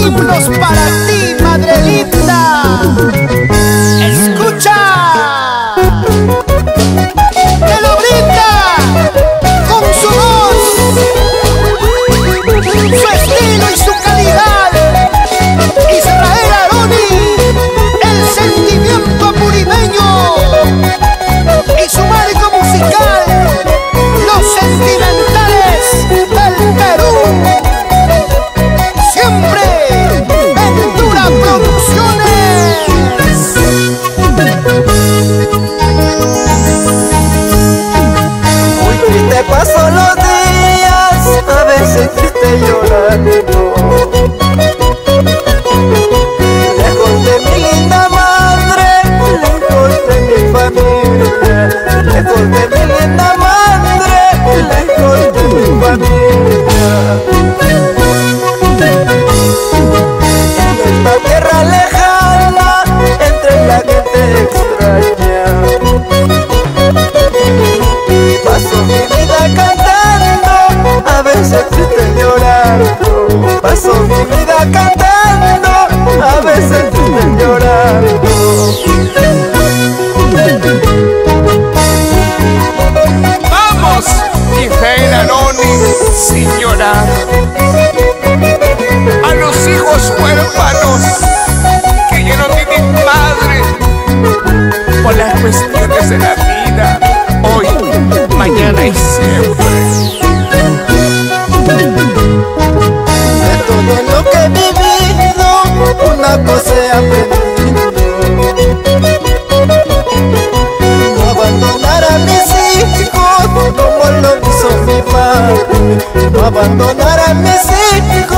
himnos para ti, madre linda. Escucha, te lo brinda con su voz, su estilo y su calidad. Israel Aroni, el sentimiento apurimeño, y su marco musical, los sentimentales del Perú. Siempre Ventura Producciones. Muy triste paso los días, a veces triste llorando. Lejos de mi linda madre, lejos de mi familia. Lejos de mi linda madre, lejos de mi familia. En esta tierra lejana, entre la gente extraña, paso mi vida cantando, a veces triste llorando. Paso mi vida cantando, a veces triste llorando. Vamos, Israel Aroni, sin llorar. A los hijos huérfanos que ya no tienen madre por las cuestiones de la vida, hoy, mañana y siempre. De todo lo que he vivido, una cosa he aprendido: no abandonar a mis hijos como lo hizo mi madre. No abandonar a mis hijos